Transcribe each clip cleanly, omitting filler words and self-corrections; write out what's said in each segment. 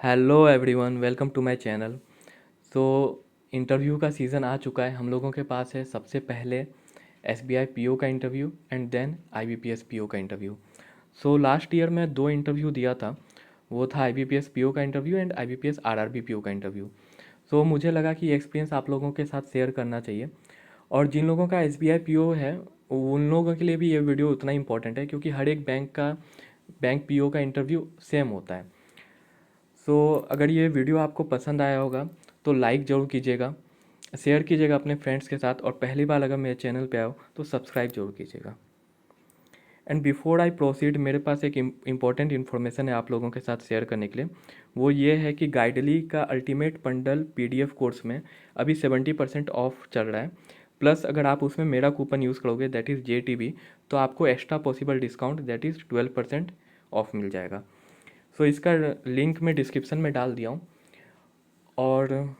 Hello everyone, welcome to my channel. So interview का season आ चुका है। हम लोगों के पास है सबसे पहले एसबीआई पीओ का interview and then IBPS PO का इंटरव्यू। सो लास्ट ईयर मैं दो इंटरव्यू दिया था। वो था आईबीपीएस पीओ का interview and IBPS RRB PO का इंटरव्यू। सो मुझे लगा कि ये एक्सपीरियंस आप लोगों के साथ शेयर करना चाहिए। और जिन लोगों का एसबीआई पीओ है उन लोगों के लिए भी ये वीडियो उतना इंपॉर्टेंट है, क्योंकि हर एक बैंक पीओ का इंटरव्यू सेम होता है। सो अगर ये वीडियो आपको पसंद आया होगा तो लाइक ज़रूर कीजिएगा, शेयर कीजिएगा अपने फ्रेंड्स के साथ, और पहली बार अगर मेरे चैनल पे आओ तो सब्सक्राइब जरूर कीजिएगा। एंड बिफोर आई प्रोसीड, मेरे पास एक इम्पॉर्टेंट इन्फॉर्मेशन है आप लोगों के साथ शेयर करने के लिए। वो ये है कि गाइडली का अल्टीमेट बंडल पीडीएफ कोर्स में अभी 70% ऑफ चल रहा है। प्लस अगर आप उसमें मेरा कूपन यूज़ करोगे, दैट इज़ JTB, तो आपको extra possible discount that is 12% off मिल जाएगा। सो इसका लिंक मैं डिस्क्रिप्शन में डाल दिया हूँ। और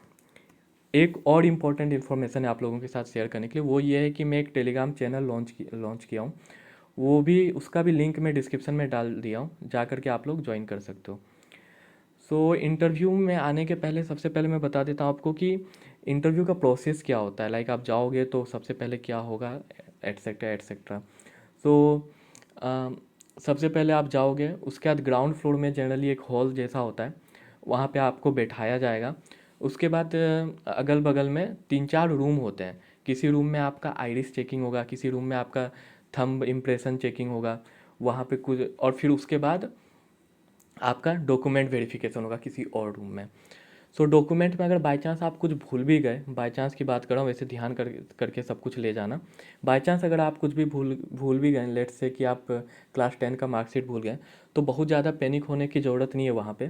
एक और इम्पॉर्टेंट इन्फॉर्मेशन है आप लोगों के साथ शेयर करने के लिए, वो ये है कि मैं एक टेलीग्राम चैनल लॉन्च किया हूँ। वो भी, उसका भी लिंक मैं डिस्क्रिप्शन में डाल दिया हूँ, जा कर के आप लोग ज्वाइन कर सकते हो। सो इंटरव्यू में आने के पहले सबसे पहले मैं बता देता हूँ आपको कि इंटरव्यू का प्रोसेस क्या होता है। लाइक आप जाओगे तो सबसे पहले क्या होगा, एटसेट्रा एटसेट्रा। सो सबसे पहले आप जाओगे, उसके बाद ग्राउंड फ्लोर में जनरली एक हॉल जैसा होता है, वहाँ पे आपको बैठाया जाएगा। उसके बाद अगल बगल में तीन चार रूम होते हैं। किसी रूम में आपका आइरिस चेकिंग होगा, किसी रूम में आपका थंब इम्प्रेशन चेकिंग होगा, वहाँ पे कुछ, और फिर उसके बाद आपका डॉक्यूमेंट वेरिफिकेशन होगा किसी और रूम में। सो डॉक्यूमेंट में अगर बाई चांस आप कुछ भूल भी गए, बाई चांस की बात कर रहा हूँ, वैसे ध्यान करके सब कुछ ले जाना। बाई चांस अगर आप कुछ भी भूल भूल भी गए, लेट्स से कि आप क्लास 10 का मार्कशीट भूल गए, तो बहुत ज़्यादा पैनिक होने की ज़रूरत नहीं है वहाँ पे,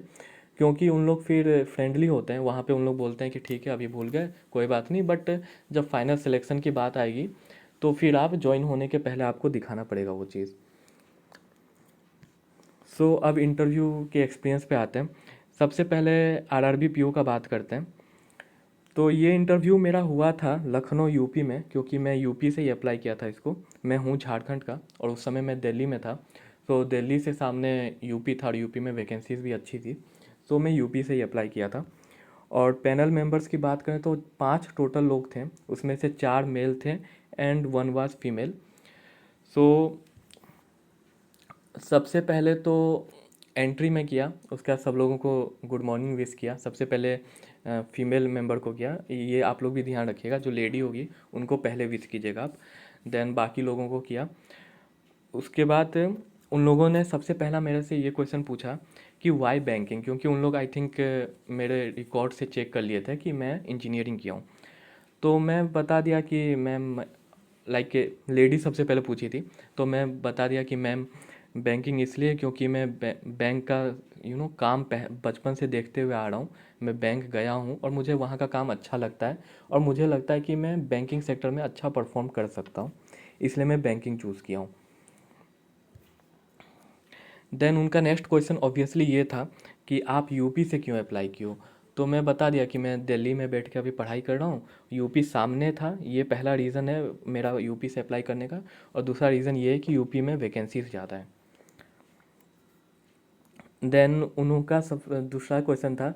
क्योंकि उन लोग फिर फ्रेंडली होते हैं वहाँ पे। उन लोग बोलते हैं कि ठीक है अभी भूल गए, कोई बात नहीं, बट जब फाइनल सिलेक्शन की बात आएगी तो फिर आप ज्वाइन होने के पहले आपको दिखाना पड़ेगा वो चीज़। सो अब इंटरव्यू के एक्सपीरियंस पे आते हैं। सबसे पहले आरआरबी पीओ का बात करते हैं। तो ये इंटरव्यू मेरा हुआ था लखनऊ यूपी में, क्योंकि मैं यूपी से ही अप्लाई किया था इसको। मैं हूँ झारखंड का और उस समय मैं दिल्ली में था। तो दिल्ली से सामने यूपी था और यूपी में वैकेंसीज भी अच्छी थी, तो मैं यूपी से ही अप्लाई किया था। और पैनल मेंबर्स की बात करें तो 5 टोटल लोग थे, उसमें से 4 मेल थे एंड 1 वाज फीमेल। सो सबसे पहले तो एंट्री में किया, उसके बाद सब लोगों को गुड मॉर्निंग विश किया। सबसे पहले फीमेल मेंबर को किया। ये आप लोग भी ध्यान रखिएगा, जो लेडी होगी उनको पहले विश कीजिएगा आप, देन बाकी लोगों को किया। उसके बाद उन लोगों ने सबसे पहला मेरे से ये क्वेश्चन पूछा कि वाई बैंकिंग, क्योंकि उन लोग आई थिंक मेरे रिकॉर्ड से चेक कर लिए थे कि मैं इंजीनियरिंग किया हूँ। तो मैं बता दिया कि मैम, लाइक लेडी सबसे पहले पूछी थी, तो मैं बता दिया कि मैम बैंकिंग इसलिए क्योंकि मैं बैंक का काम बचपन से देखते हुए आ रहा हूँ। मैं बैंक गया हूँ और मुझे वहाँ का काम अच्छा लगता है, और मुझे लगता है कि मैं बैंकिंग सेक्टर में अच्छा परफॉर्म कर सकता हूँ, इसलिए मैं बैंकिंग चूज़ किया हूँ। देन उनका नेक्स्ट क्वेश्चन ऑब्वियसली ये था कि आप यूपी से क्यों अप्लाई किए हो। तो मैं बता दिया कि मैं दिल्ली में बैठ के अभी पढ़ाई कर रहा हूँ, यूपी सामने था, ये पहला रीज़न है मेरा यूपी से अप्लाई करने का। और दूसरा रीज़न ये है कि यूपी में वैकेंसीज ज़्यादा है। देन उनका सब दूसरा क्वेश्चन था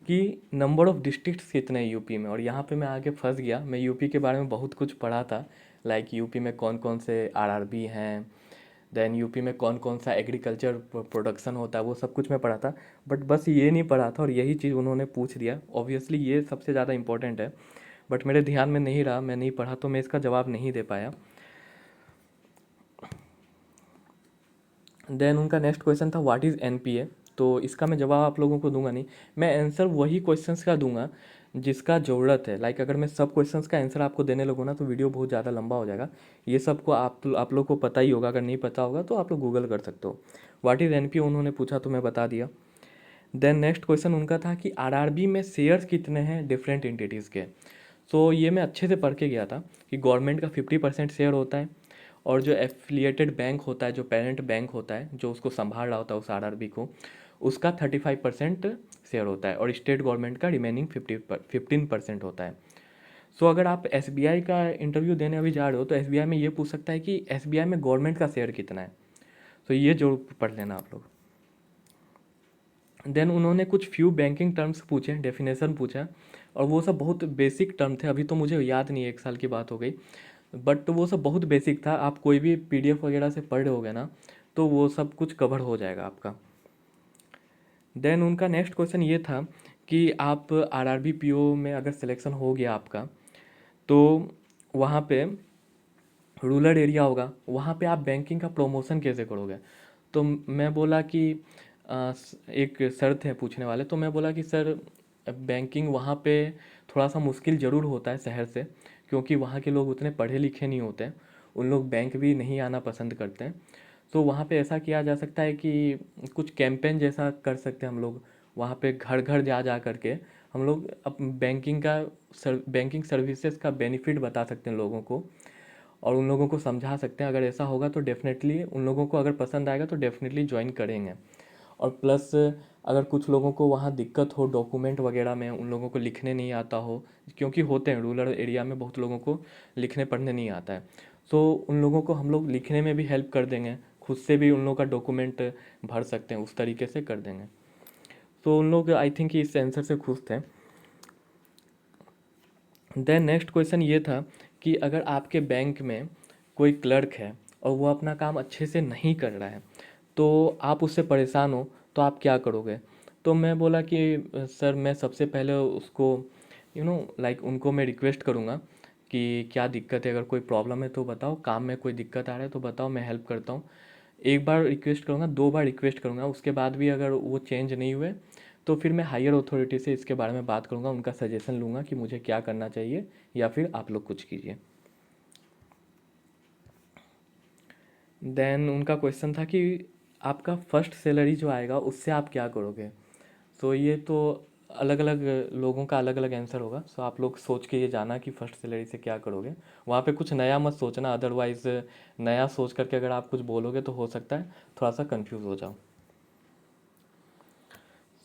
कि नंबर ऑफ़ डिस्ट्रिक्ट्स कितने हैं यूपी में। और यहाँ पे मैं आगे फंस गया। मैं यूपी के बारे में बहुत कुछ पढ़ा था, लाइक यूपी में कौन कौन से आरआरबी हैं, देन यूपी में कौन कौन सा एग्रीकल्चर प्रोडक्शन होता है, वो सब कुछ मैं पढ़ा था। बट बस ये नहीं पढ़ा था, और यही चीज़ उन्होंने पूछ दिया। ऑब्वियसली ये सबसे ज़्यादा इंपॉर्टेंट है, बट मेरे ध्यान में नहीं रहा, मैं नहीं पढ़ा, तो मैं इसका जवाब नहीं दे पाया। देन उनका नेक्स्ट क्वेश्चन था व्हाट इज़ एनपीए। तो इसका मैं जवाब आप लोगों को दूंगा नहीं, मैं आंसर वही क्वेश्चंस का दूंगा जिसका ज़रूरत है। लाइक अगर मैं सब क्वेश्चंस का आंसर आपको देने लगूँ ना तो वीडियो बहुत ज़्यादा लंबा हो जाएगा। ये सबको आप लोग को पता ही होगा, अगर नहीं पता होगा तो आप लोग गूगल कर सकते हो। व्हाट इज़ एनपीए उन्होंने पूछा तो मैं बता दिया। देन नेक्स्ट क्वेश्चन उनका था कि आरआरबी में शेयर्स कितने हैं डिफरेंट एंटिटीज़ के। सो ये मैं अच्छे से पढ़ के गया था कि गवर्नमेंट का 50% शेयर होता है, और जो एफिलिएटेड बैंक होता है, जो पेरेंट बैंक होता है, जो उसको संभाल रहा होता है उस आरआरबी को, उसका 35% शेयर होता है, और स्टेट गवर्नमेंट का रिमेनिंग 15% होता है। सो अगर आप एसबीआई का इंटरव्यू देने अभी जा रहे हो तो एसबीआई में ये पूछ सकता है कि एसबीआई में गवर्नमेंट का शेयर कितना है। तो ये जरूर पढ़ लेना आप लोग। देन उन्होंने कुछ फ्यू बैंकिंग टर्म्स पूछे, डेफिनेशन पूछा, और वो सब बहुत बेसिक टर्म थे, अभी तो मुझे याद नहीं है, 1 साल की बात हो गई, बट वो सब बहुत बेसिक था। आप कोई भी पीडीएफ वगैरह से पढ़ रहे ना, तो वो सब कुछ कवर हो जाएगा आपका। देन उनका नेक्स्ट क्वेश्चन ये था कि आप आरआरबी पीओ में अगर सिलेक्शन हो गया आपका, तो वहाँ पे रूरल एरिया होगा, वहाँ पे आप बैंकिंग का प्रमोशन कैसे करोगे? तो मैं बोला कि एक सर थे पूछने वाले, तो मैं बोला कि सर बैंकिंग वहाँ पे थोड़ा सा मुश्किल ज़रूर होता है शहर से, क्योंकि वहाँ के लोग उतने पढ़े लिखे नहीं होते हैं, उन लोग बैंक भी नहीं आना पसंद करते हैं। तो वहाँ पे ऐसा किया जा सकता है कि कुछ कैंपेन जैसा कर सकते हैं हम लोग, वहाँ पे घर घर जा जा करके हम लोग अब बैंकिंग सर्विसेज का बेनिफिट बता सकते हैं लोगों को, और उन लोगों को समझा सकते हैं। अगर ऐसा होगा तो डेफ़िनेटली उन लोगों को अगर पसंद आएगा तो डेफ़िनेटली ज्वाइन करेंगे। और प्लस अगर कुछ लोगों को वहाँ दिक्कत हो डॉक्यूमेंट वगैरह में, उन लोगों को लिखने नहीं आता हो, क्योंकि होते हैं रूरल एरिया में बहुत लोगों को लिखने पढ़ने नहीं आता है, तो उन लोगों को हम लोग लिखने में भी हेल्प कर देंगे, खुद से भी उन लोगों का डॉक्यूमेंट भर सकते हैं, उस तरीके से कर देंगे। तो उन लोग आई थिंक इस आंसर से खुश थे। देन नेक्स्ट क्वेश्चन ये था कि अगर आपके बैंक में कोई क्लर्क है और वो अपना काम अच्छे से नहीं कर रहा है, तो आप उससे परेशान हो, तो आप क्या करोगे? तो मैं बोला कि सर मैं सबसे पहले उसको लाइक उनको मैं रिक्वेस्ट करूँगा कि क्या दिक्कत है, अगर कोई प्रॉब्लम है तो बताओ, काम में कोई दिक्कत आ रहा है तो बताओ, मैं हेल्प करता हूँ। एक बार रिक्वेस्ट करूँगा, 2 बार रिक्वेस्ट करूँगा, उसके बाद भी अगर वो चेंज नहीं हुए, तो फिर मैं हायर अथॉरिटी से इसके बारे में बात करूँगा, उनका सजेशन लूँगा कि मुझे क्या करना चाहिए, या फिर आप लोग कुछ कीजिए। देन उनका क्वेश्चन था कि आपका फर्स्ट सैलरी जो आएगा उससे आप क्या करोगे? तो ये तो अलग अलग लोगों का अलग अलग आंसर होगा, सो आप लोग सोच के ये जाना कि फर्स्ट सैलरी से क्या करोगे। वहाँ पे कुछ नया मत सोचना, अदरवाइज नया सोच करके अगर आप कुछ बोलोगे तो हो सकता है थोड़ा सा कंफ्यूज हो जाओ।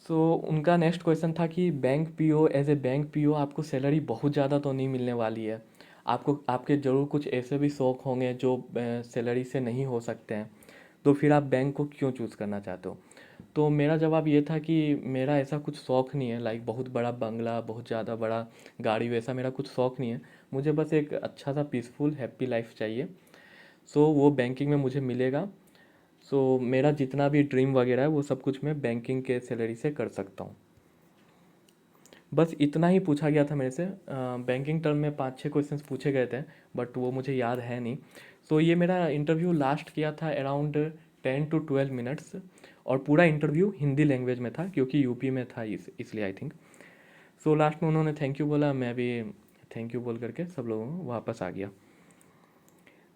सो उनका नेक्स्ट क्वेश्चन था कि bank PO, as a bank PO आपको सैलरी बहुत ज़्यादा तो नहीं मिलने वाली है, आपको आपके ज़रूर कुछ ऐसे भी शौक होंगे जो सैलरी से नहीं हो सकते हैं, तो फिर आप बैंक को क्यों चूज़ करना चाहते हो? तो मेरा जवाब ये था कि मेरा ऐसा कुछ शौक नहीं है, लाइक बहुत बड़ा बंगला, बहुत ज़्यादा बड़ा गाड़ी, वैसा मेरा कुछ शौक नहीं है। मुझे बस एक अच्छा सा पीसफुल हैप्पी लाइफ चाहिए, सो वो बैंकिंग में मुझे मिलेगा। सो मेरा जितना भी ड्रीम वगैरह है वो सब कुछ मैं बैंकिंग के सैलरी से कर सकता हूँ। बस इतना ही पूछा गया था मेरे से। बैंकिंग टर्म में 5-6 क्वेश्चंस पूछे गए थे, बट वो मुझे याद है नहीं। सो ये मेरा इंटरव्यू लास्ट किया था अराउंड 10 to 12 मिनट्स, और पूरा इंटरव्यू हिंदी लैंग्वेज में था क्योंकि यूपी में था, इसलिए आई थिंक। सो लास्ट में उन्होंने थैंक यू बोला, मैं भी थैंक यू बोल करके सब लोगों को वापस आ गया।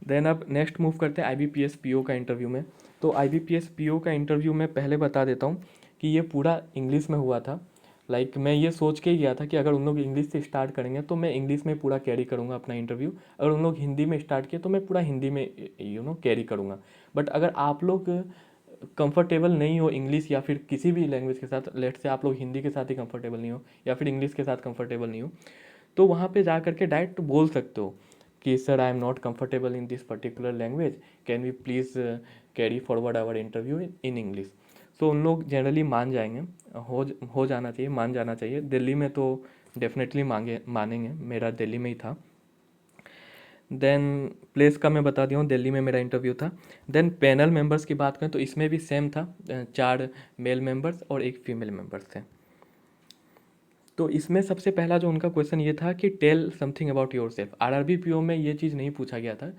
देन अब नेक्स्ट मूव करते हैं IBPS PO का इंटरव्यू में। तो IBPS PO का इंटरव्यू मैं पहले बता देता हूँ कि ये पूरा इंग्लिश में हुआ था। लाइक मैं ये सोच के ही गया था कि अगर उन लोग इंग्लिश से स्टार्ट करेंगे तो मैं इंग्लिश में पूरा कैरी करूँगा अपना इंटरव्यू, अगर उन लोग हिंदी में स्टार्ट किए तो मैं पूरा हिंदी में कैरी करूँगा। बट अगर आप लोग कंफर्टेबल नहीं हो इंग्लिश या फिर किसी भी लैंग्वेज के साथ, लेट से आप लोग हिंदी के साथ ही कंफर्टेबल नहीं हो या फिर इंग्लिश के साथ कंफर्टेबल नहीं हो, तो वहाँ पे जा करके डायरेक्ट बोल सकते हो कि sir I am not comfortable in this particular language, can we please carry forward our interview in English. So उन लोग जनरली मान जाएंगे, हो जाना चाहिए, मान जाना चाहिए। दिल्ली में तो डेफिनेटली मानेंगे, मेरा दिल्ली में ही था। देन प्लेस का मैं बता दिया हूँ, दिल्ली में मेरा इंटरव्यू था। देन पैनल मेंबर्स की बात करें तो इसमें भी सेम था, 4 मेल मेंबर्स और 1 फीमेल मेंबर्स थे। तो इसमें सबसे पहला जो उनका क्वेश्चन ये था कि tell something about yourself. RRB PO में ये चीज़ नहीं पूछा गया था,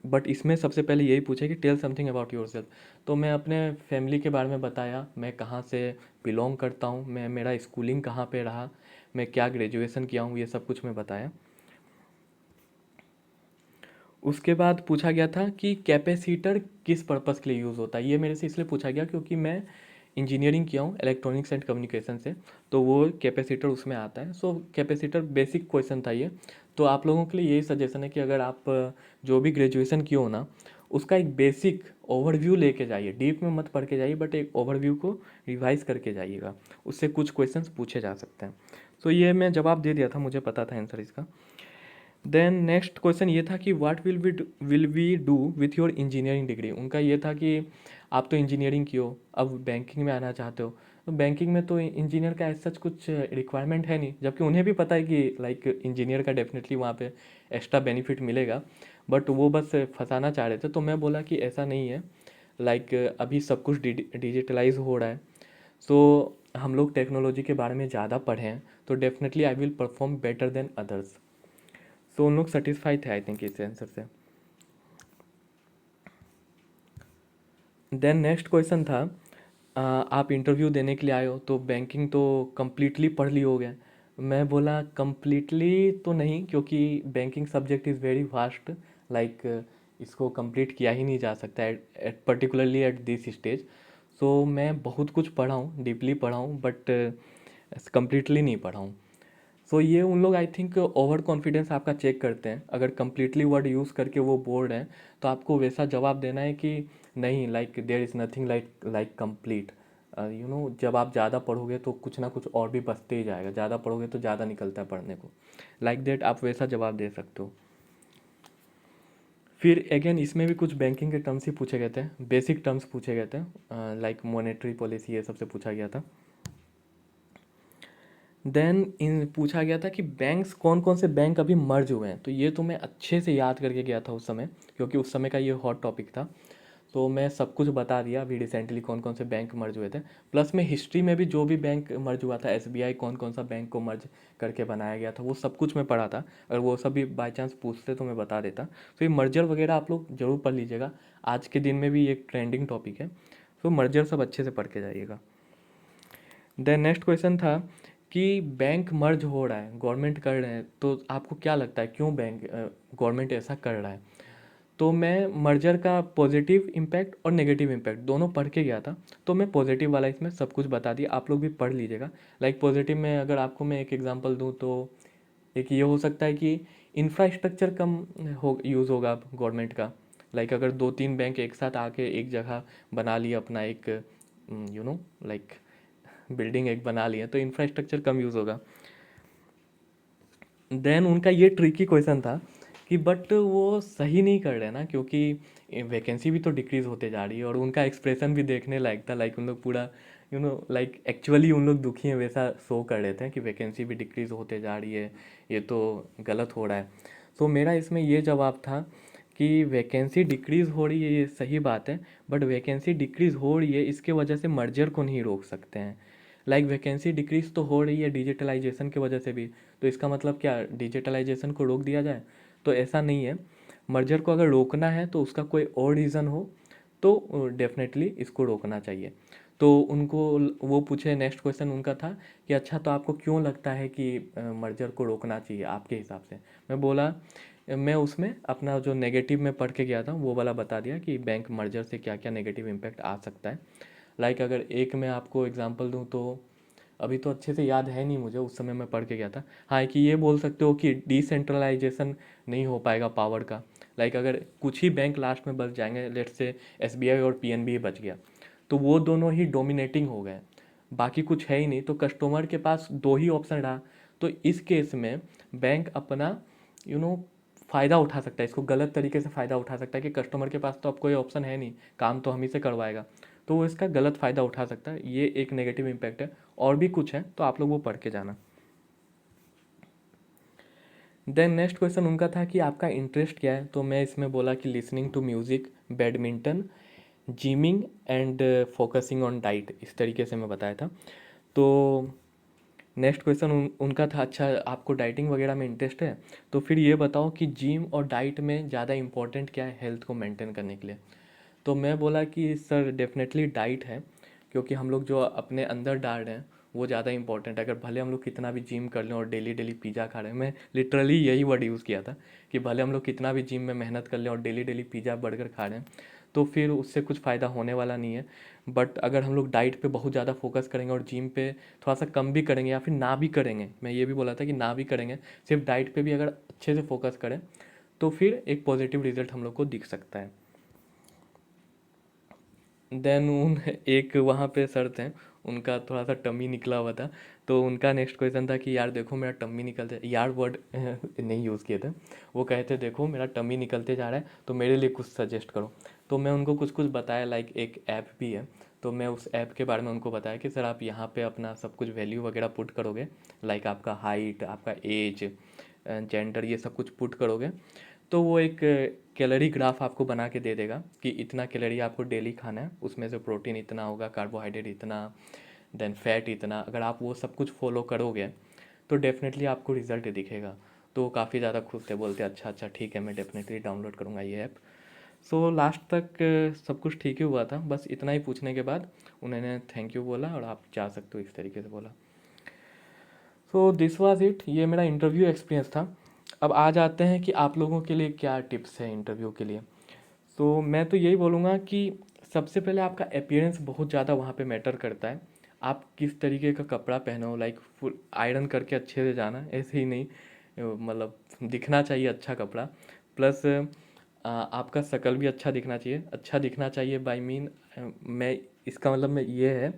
बट इसमें सबसे पहले यही पूछा कि tell something about yourself. तो मैं अपने फैमिली के बारे में बताया, मैं कहाँ से बिलोंग करता हूँ, मैं मेरा स्कूलिंग कहाँ पे रहा, मैं क्या ग्रेजुएशन किया हूँ, ये सब कुछ मैं बताया। उसके बाद पूछा गया था कि कैपेसिटर किस पर्पज़ के लिए यूज़ होता है। ये मेरे से इसलिए पूछा गया क्योंकि मैं इंजीनियरिंग किया हूँ इलेक्ट्रॉनिक्स एंड कम्युनिकेशन से, तो वो कैपेसिटर उसमें आता है। सो कैपेसिटर बेसिक क्वेश्चन था ये। तो आप लोगों के लिए यही सजेशन है कि अगर आप जो भी ग्रेजुएशन किए हो ना, उसका एक बेसिक ओवरव्यू लेके जाइए, डीप में मत पढ़ के जाइए, बट एक ओवरव्यू को रिवाइज करके जाइएगा, उससे कुछ क्वेश्चंस पूछे जा सकते हैं। तो ये मैं जवाब दे दिया था, मुझे पता था आंसर इसका। देन नेक्स्ट क्वेश्चन ये था कि what will we do with your engineering degree. उनका ये था कि आप तो इंजीनियरिंग की हो, अब बैंकिंग में आना चाहते हो, तो बैंकिंग में तो इंजीनियर का ऐसा कुछ रिक्वायरमेंट है नहीं, जबकि उन्हें भी पता है कि लाइक इंजीनियर का डेफिनेटली वहाँ पे एक्स्ट्रा बेनिफिट मिलेगा, बट वो बस फंसाना चाह रहे थे। तो मैं बोला कि ऐसा नहीं है, लाइक अभी सब कुछ डिजिटलाइज हो रहा है, सो हम लोग टेक्नोलॉजी के बारे में ज़्यादा पढ़े हैं, तो definitely I will perform better than others. So उन लोग सेटिस्फाई थे आई थिंक इस आंसर से। देन नेक्स्ट क्वेश्चन था, आप इंटरव्यू देने के लिए आए हो तो बैंकिंग तो कम्प्लीटली पढ़ ली हो गए। मैं बोला कम्प्लीटली तो नहीं, क्योंकि banking subject is very vast, like इसको कंप्लीट किया ही नहीं जा सकता at particularly at this stage. So मैं बहुत कुछ पढ़ा हूँ, डीपली पढ़ा हूँ, बट कंप्लीटली नहीं पढ़ा हूँ। सो ये उन लोग आई थिंक ओवर कॉन्फिडेंस आपका चेक करते हैं, अगर कंप्लीटली वर्ड यूज़ करके वो बोल रहे हैं तो आपको वैसा जवाब देना है कि नहीं, like there is nothing like complete. जब आप ज़्यादा पढ़ोगे तो कुछ ना कुछ और भी बचते ही जाएगा, ज़्यादा पढ़ोगे तो ज़्यादा निकलता है पढ़ने को, लाइक दैट आप वैसा जवाब दे सकते हो। फिर अगेन इसमें भी कुछ बैंकिंग के टर्म्स ही पूछे गए थे, बेसिक टर्म्स पूछे गए थे, लाइक मॉनेटरी पॉलिसी ये सबसे पूछा गया था। देन इन पूछा गया था कि बैंक्स कौन कौन से बैंक अभी मर्ज हुए हैं, तो ये तो मैं अच्छे से याद करके गया था उस समय, क्योंकि उस समय का ये हॉट टॉपिक था। तो मैं सब कुछ बता दिया अभी रिसेंटली कौन कौन से बैंक मर्ज हुए थे, प्लस में हिस्ट्री में भी जो भी बैंक मर्ज हुआ था, एसबीआई कौन कौन सा बैंक को मर्ज करके बनाया गया था, वो सब कुछ मैं पढ़ा था। अगर वो सब भी बाई चांस पूछते तो मैं बता देता। तो ये मर्जर वगैरह आप लोग जरूर पढ़ लीजिएगा, आज के दिन में भी एक ट्रेंडिंग टॉपिक है, तो मर्जर सब अच्छे से पढ़ के जाइएगा। देन नेक्स्ट क्वेश्चन था कि बैंक मर्ज हो रहा है, गवर्नमेंट कर रहे हैं, तो आपको क्या लगता है क्यों बैंक गवर्नमेंट ऐसा कर रहा है। तो मैं मर्जर का पॉजिटिव इम्पैक्ट और नेगेटिव इम्पैक्ट दोनों पढ़ के गया था, तो मैं पॉजिटिव वाला इसमें सब कुछ बता दिया, आप लोग भी पढ़ लीजिएगा। लाइक पॉजिटिव में अगर आपको मैं एक एग्जांपल दूं तो एक ये हो सकता है कि इंफ्रास्ट्रक्चर कम हो यूज़ होगा गवर्नमेंट का। लाइक अगर दो तीन बैंक एक साथ आके एक जगह बना लिया अपना एक लाइक बिल्डिंग एक बना लिया, तो इंफ्रास्ट्रक्चर कम यूज़ होगा। देन उनका ये ट्रिकी क्वेश्चन था कि बट वो सही नहीं कर रहे ना, क्योंकि वैकेंसी भी तो डिक्रीज़ होते जा रही है, और उनका एक्सप्रेशन भी देखने लायक था, लाइक उन लोग पूरा लाइक एक्चुअली उन लोग दुखी हैं वैसा शो कर रहे थे कि वैकेंसी भी डिक्रीज़ होते जा रही है, ये तो गलत हो रहा है। तो मेरा इसमें ये जवाब था कि वैकेंसी डिक्रीज़ हो रही है ये सही बात है, बट वैकेंसी डिक्रीज़ हो रही है इसके वजह से मर्जर को नहीं रोक सकते हैं। लाइक वैकेंसी डिक्रीज़ तो हो रही है डिजिटलाइजेशन की वजह से भी, तो इसका मतलब क्या डिजिटलाइजेशन को रोक दिया जाए, तो ऐसा नहीं है। मर्जर को अगर रोकना है तो उसका कोई और रीज़न हो तो डेफिनेटली इसको रोकना चाहिए। तो उनको वो पूछे, नेक्स्ट क्वेश्चन उनका था कि अच्छा तो आपको क्यों लगता है कि मर्जर को रोकना चाहिए आपके हिसाब से। मैं बोला मैं उसमें अपना जो नेगेटिव में पढ़ के गया था वो वाला बता दिया कि बैंक मर्जर से क्या क्या नेगेटिव इम्पैक्ट आ सकता है। लाइक अगर एक मैं आपको एग्जांपल दूं तो अभी तो अच्छे से याद है नहीं मुझे, उस समय मैं पढ़ के गया था। हाँ, कि ये बोल सकते हो कि डिसेंट्रलाइजेशन नहीं हो पाएगा पावर का। लाइक अगर कुछ ही बैंक लास्ट में बच जाएंगे, लेट से एसबीआई और पीएनबी ही बच गया, तो वो दोनों ही डोमिनेटिंग हो गए, बाकी कुछ है ही नहीं, तो कस्टमर के पास दो ही ऑप्शन रहा। तो इस केस में बैंक अपना यू नो फ़ायदा उठा सकता है, इसको गलत तरीके से फ़ायदा उठा सकता है कि कस्टमर के पास तो अब कोई ऑप्शन है नहीं, काम तो हम ही से करवाएगा, तो वो इसका गलत फ़ायदा उठा सकता है। ये एक नेगेटिव इम्पैक्ट है, और भी कुछ है तो आप लोग वो पढ़ के जाना। देन नेक्स्ट क्वेश्चन उनका था कि आपका इंटरेस्ट क्या है, तो मैं इसमें बोला कि listening to music, badminton, gymming and focusing on diet, इस तरीके से मैं बताया था। तो नेक्स्ट क्वेश्चन उनका था अच्छा आपको डाइटिंग वगैरह में इंटरेस्ट है, तो फिर ये बताओ कि जिम और डाइट में ज़्यादा इंपॉर्टेंट क्या है हेल्थ को मेंटेन करने के लिए। तो मैं बोला कि सर डेफिनेटली डाइट है, क्योंकि हम लोग जो अपने अंदर डाल रहे हैं वो ज़्यादा इंपॉर्टेंट है। अगर भले हम लोग कितना भी जिम कर लें और डेली डेली पिज़्ज़ा खा रहे हैं, मैं लिटरली यही वर्ड यूज़ किया था कि भले हम लोग कितना भी जिम में मेहनत कर लें और डेली डेली पिज़्ज़ा बर्गर खा रहे हैं, तो फिर उससे कुछ फ़ायदा होने वाला नहीं है। बट अगर हम लोग डाइट पे बहुत ज़्यादा फोकस करेंगे और जिम पे थोड़ा सा कम भी करेंगे या फिर ना भी करेंगे, मैं ये भी बोला था कि ना भी करेंगे, सिर्फ डाइट पे भी अगर अच्छे से फोकस करें तो फिर एक पॉजिटिव रिजल्ट हम लोग को दिख सकता है। देन उन एक वहाँ पे सर थे, उनका थोड़ा सा टमी निकला हुआ था। तो उनका नेक्स्ट क्वेश्चन था कि यार देखो मेरा टमी निकलते, यार वर्ड नहीं यूज़ किए थे, वो कहे थे देखो मेरा टमी निकलते जा रहा है तो मेरे लिए कुछ सजेस्ट करो। तो मैं उनको कुछ कुछ बताया, लाइक एक ऐप भी है, तो मैं उस ऐप के बारे में उनको बताया कि सर आप यहाँ पे अपना सब कुछ वैल्यू वगैरह पुट करोगे, लाइक आपका हाइट, आपका एज, जेंडर, ये सब कुछ पुट करोगे तो वो एक कैलोरी ग्राफ आपको बना के दे देगा कि इतना कैलोरी आपको डेली खाना है, उसमें से प्रोटीन इतना होगा, कार्बोहाइड्रेट इतना, देन फैट इतना। अगर आप वो सब कुछ फॉलो करोगे तो डेफिनेटली आपको रिजल्ट दिखेगा। तो वो काफ़ी ज़्यादा खुश थे, बोलते अच्छा अच्छा ठीक है मैं डेफिनेटली डाउनलोड करूँगा ये ऐप। सो लास्ट तक सब कुछ ठीक ही हुआ था, बस इतना ही पूछने के बाद उन्होंने थैंक यू बोला और आप जा सकते हो, इस तरीके से बोला। सो दिस वाज इट, ये मेरा इंटरव्यू एक्सपीरियंस था। अब आ जाते हैं कि आप लोगों के लिए क्या टिप्स हैं इंटरव्यू के लिए। तो मैं तो यही बोलूँगा कि सबसे पहले आपका अपीयरेंस बहुत ज़्यादा वहाँ पे मैटर करता है। आप किस तरीके का कपड़ा पहने हो, लाइक फुल आयरन करके अच्छे से जाना, ऐसे ही नहीं, मतलब दिखना चाहिए अच्छा कपड़ा। प्लस आपका शक्ल भी अच्छा दिखना चाहिए। अच्छा दिखना चाहिए बाई मीन, मैं इसका मतलब मैं ये है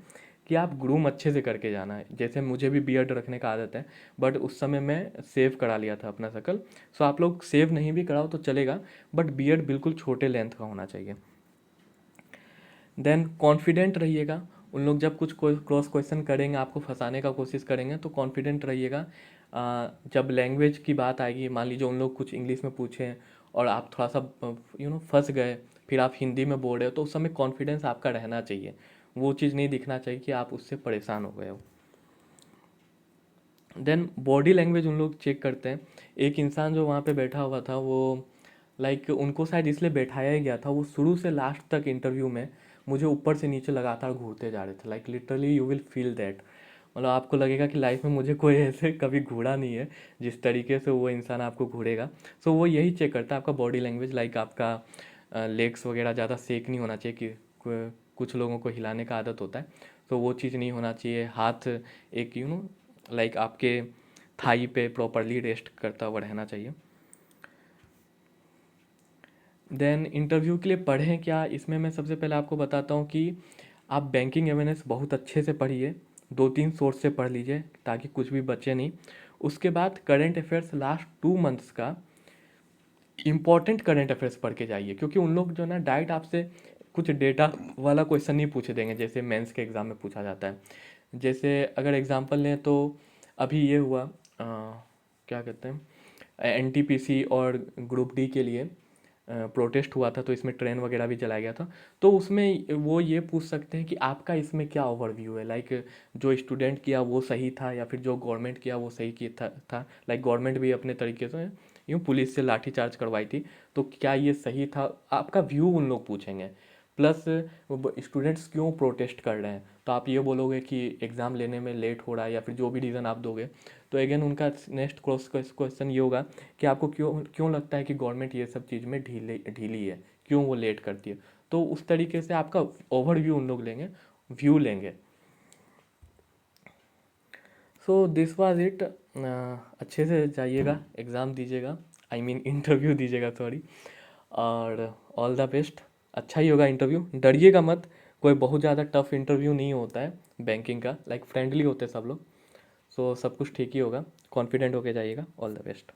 कि आप ग्रूम अच्छे से करके जाना है। जैसे मुझे भी बियर्ड रखने का आदत है, बट उस समय मैं सेव करा लिया था अपना शक्ल। सो आप लोग सेव नहीं भी कराओ तो चलेगा, बट बियर्ड बिल्कुल छोटे लेंथ का होना चाहिए। देन कॉन्फिडेंट रहिएगा। उन लोग जब कुछ क्रॉस क्वेश्चन करेंगे, आपको फंसाने का कोशिश करेंगे, तो कॉन्फिडेंट रहिएगा। जब लैंग्वेज की बात आएगी, मान लीजिए उन लोग कुछ इंग्लिश में पूछें और आप थोड़ा सा फंस गए, फिर आप हिंदी में बोल रहे हो, तो उस समय कॉन्फिडेंस आपका रहना चाहिए। वो चीज़ नहीं दिखना चाहिए कि आप उससे परेशान हो गए हो। देन बॉडी लैंग्वेज उन लोग चेक करते हैं। एक इंसान जो वहाँ पे बैठा हुआ था, वो लाइक उनको शायद इसलिए बैठाया ही गया था, वो शुरू से लास्ट तक इंटरव्यू में मुझे ऊपर से नीचे लगातार घूरते जा रहे थे। Like literally you will feel that, मतलब आपको लगेगा कि लाइफ में मुझे कोई ऐसे कभी घूरा नहीं है जिस तरीके से वो इंसान आपको घूरेगा। सो वो यही चेक करता है आपका बॉडी लैंग्वेज, लाइक आपका लेग्स वगैरह ज़्यादा शेक नहीं होना चाहिए कि कुछ लोगों को हिलाने का आदत होता है, तो वो चीज़ नहीं होना चाहिए। हाथ एक लाइक आपके थाई पे प्रॉपरली रेस्ट करता हुआ रहना चाहिए। देन इंटरव्यू के लिए पढ़ें क्या, इसमें मैं सबसे पहले आपको बताता हूँ कि आप बैंकिंग अवेयरनेस बहुत अच्छे से पढ़िए, 2-3 सोर्स से पढ़ लीजिए ताकि कुछ भी बचे नहीं। उसके बाद करंट अफेयर्स लास्ट 2 मंथ्स का इंपॉर्टेंट करंट अफेयर्स पढ़ के जाइए, क्योंकि उन लोग जो ना डायरेक्ट आपसे कुछ डेटा वाला क्वेश्चन नहीं पूछे देंगे जैसे मेंस के एग्ज़ाम में पूछा जाता है। जैसे अगर एग्जांपल लें तो अभी ये हुआ, क्या कहते हैं, एनटीपीसी और ग्रुप डी के लिए प्रोटेस्ट हुआ था, तो इसमें ट्रेन वगैरह भी चलाया गया था। तो उसमें वो ये पूछ सकते हैं कि आपका इसमें क्या ओवरव्यू है, लाइक जो स्टूडेंट किया वो सही था या फिर जो गवर्नमेंट किया वो सही किया था। लाइक गवर्नमेंट भी अपने तरीके से पुलिस से लाठीचार्ज करवाई थी, तो क्या ये सही था, आपका व्यू उन लोग पूछेंगे। प्लस स्टूडेंट्स क्यों प्रोटेस्ट कर रहे हैं, तो आप ये बोलोगे कि एग्ज़ाम लेने में लेट हो रहा है या फिर जो भी रीज़न आप दोगे, तो अगेन उनका नेक्स्ट क्रॉस क्वेश्चन ये होगा कि आपको क्यों क्यों लगता है कि गवर्नमेंट ये सब चीज़ में ढीली ढीली है, क्यों वो लेट करती है। तो उस तरीके से आपका ओवरव्यू उन लोग लेंगे, व्यू लेंगे। So this was it. अच्छे से जाइएगा, एग्ज़ाम दीजिएगा, आई मीन इंटरव्यू दीजिएगा, सॉरी। और ऑल द बेस्ट, अच्छा ही होगा इंटरव्यू, डरिएगा मत। कोई बहुत ज़्यादा टफ इंटरव्यू नहीं होता है बैंकिंग का, लाइक फ्रेंडली होते हैं सब लोग। सो सब कुछ ठीक ही होगा, कॉन्फिडेंट होके जाइएगा। All the best.